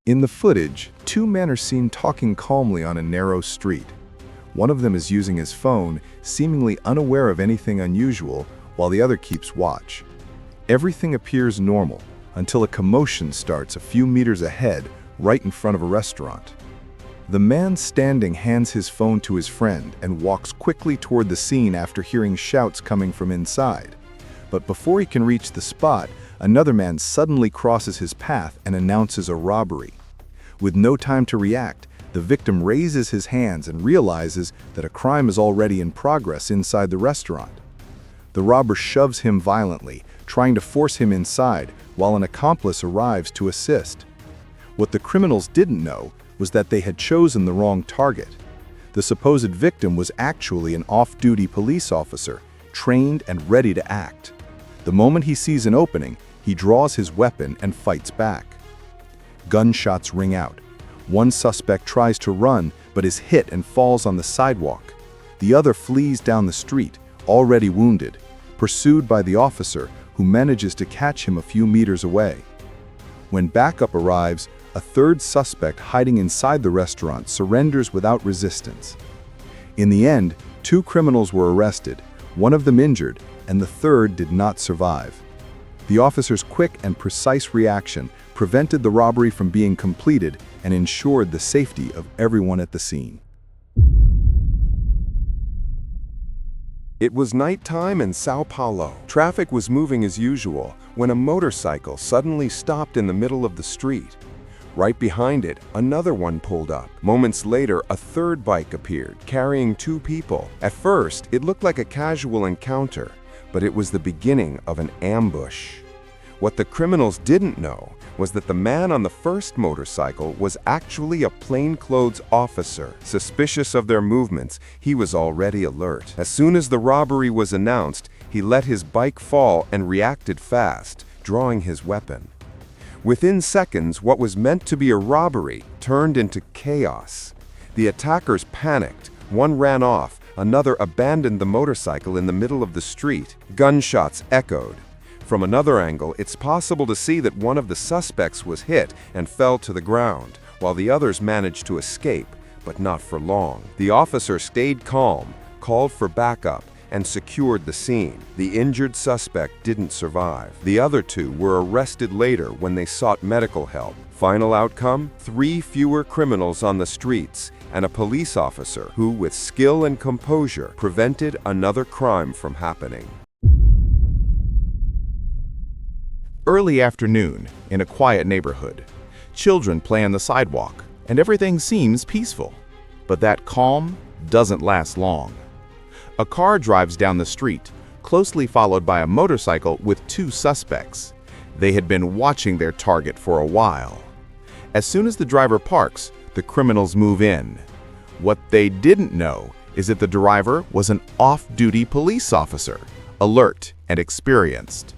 In the footage, two men are seen talking calmly on a narrow street. One of them is using his phone, seemingly unaware of anything unusual, while the other keeps watch. Everything appears normal until a commotion starts a few meters ahead, right in front of a restaurant. The man standing hands his phone to his friend and walks quickly toward the scene after hearing shouts coming from inside. But before he can reach the spot, another man suddenly crosses his path and announces a robbery. With no time to react, the victim raises his hands and realizes that a crime is already in progress inside the restaurant. The robber shoves him violently, trying to force him inside, while an accomplice arrives to assist. What the criminals didn't know was that they had chosen the wrong target. The supposed victim was actually an off-duty police officer, trained and ready to act. The moment he sees an opening, he draws his weapon and fights back. Gunshots ring out. One suspect tries to run, but is hit and falls on the sidewalk. The other flees down the street, already wounded, pursued by the officer, who manages to catch him a few meters away. When backup arrives, a third suspect hiding inside the restaurant surrenders without resistance. In the end, two criminals were arrested, one of them injured, and the third did not survive. The officer's quick and precise reaction prevented the robbery from being completed and ensured the safety of everyone at the scene. It was nighttime in Sao Paulo. Traffic was moving as usual when a motorcycle suddenly stopped in the middle of the street. Right behind it, another one pulled up. Moments later, a third bike appeared, carrying two people. At first, it looked like a casual encounter, but it was the beginning of an ambush. What the criminals didn't know was that the man on the first motorcycle was actually a plainclothes officer. Suspicious of their movements, he was already alert. As soon as the robbery was announced, he let his bike fall and reacted fast, drawing his weapon. Within seconds, what was meant to be a robbery turned into chaos. The attackers panicked. One ran off, another abandoned the motorcycle in the middle of the street. Gunshots echoed. From another angle, it's possible to see that one of the suspects was hit and fell to the ground, while the others managed to escape, but not for long. The officer stayed calm, called for backup, and secured the scene. The injured suspect didn't survive. The other two were arrested later when they sought medical help. Final outcome? 3 fewer criminals on the streets and a police officer who, with skill and composure, prevented another crime from happening. Early afternoon, in a quiet neighborhood. Children play on the sidewalk, and everything seems peaceful. But that calm doesn't last long. A car drives down the street, closely followed by a motorcycle with 2 suspects. They had been watching their target for a while. As soon as the driver parks, the criminals move in. What they didn't know is that the driver was an off-duty police officer, alert and experienced.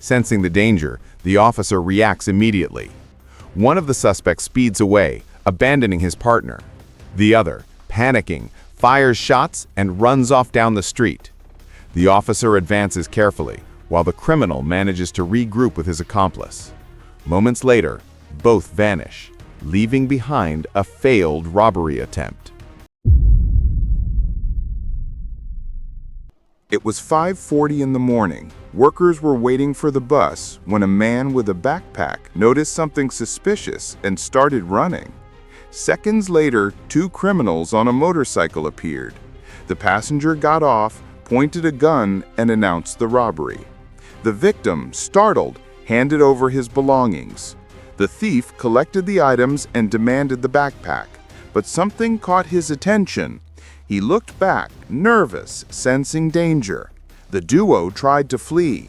Sensing the danger, the officer reacts immediately. One of the suspects speeds away, abandoning his partner. The other, panicking, fires shots and runs off down the street. The officer advances carefully, while the criminal manages to regroup with his accomplice. Moments later, both vanish, leaving behind a failed robbery attempt. It was 5:40 in the morning. Workers were waiting for the bus when a man with a backpack noticed something suspicious and started running. Seconds later, 2 criminals on a motorcycle appeared. The passenger got off, pointed a gun, and announced the robbery. The victim, startled, handed over his belongings. The thief collected the items and demanded the backpack, but something caught his attention. He looked back, nervous, sensing danger. The duo tried to flee.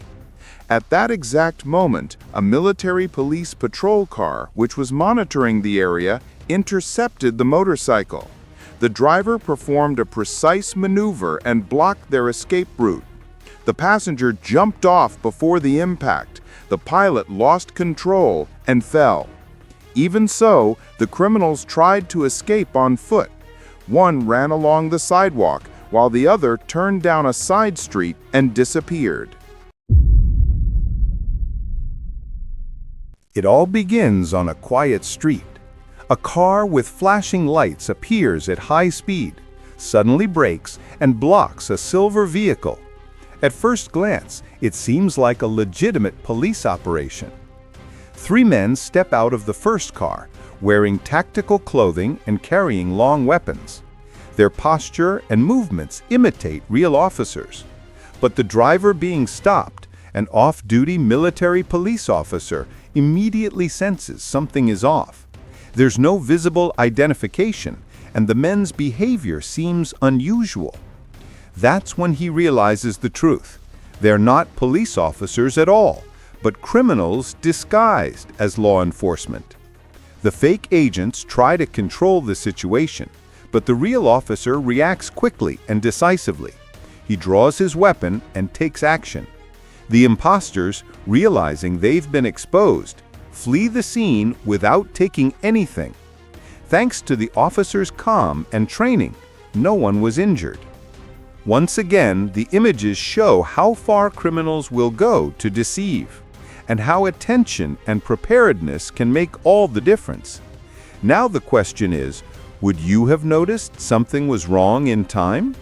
At that exact moment, a military police patrol car, which was monitoring the area, intercepted the motorcycle. The driver performed a precise maneuver and blocked their escape route. The passenger jumped off before the impact. The pilot lost control and fell. Even so, the criminals tried to escape on foot. One ran along the sidewalk, while the other turned down a side street and disappeared. It all begins on a quiet street. A car with flashing lights appears at high speed, suddenly brakes, and blocks a silver vehicle. At first glance, it seems like a legitimate police operation. 3 men step out of the first car, wearing tactical clothing and carrying long weapons. Their posture and movements imitate real officers. But the driver being stopped, an off-duty military police officer, immediately senses something is off. There's no visible identification, and the men's behavior seems unusual. That's when he realizes the truth. They're not police officers at all, but criminals disguised as law enforcement. The fake agents try to control the situation, but the real officer reacts quickly and decisively. He draws his weapon and takes action. The imposters, realizing they've been exposed, flee the scene without taking anything. Thanks to the officer's calm and training, no one was injured. Once again, the images show how far criminals will go to deceive, and how attention and preparedness can make all the difference. Now the question is, would you have noticed something was wrong in time?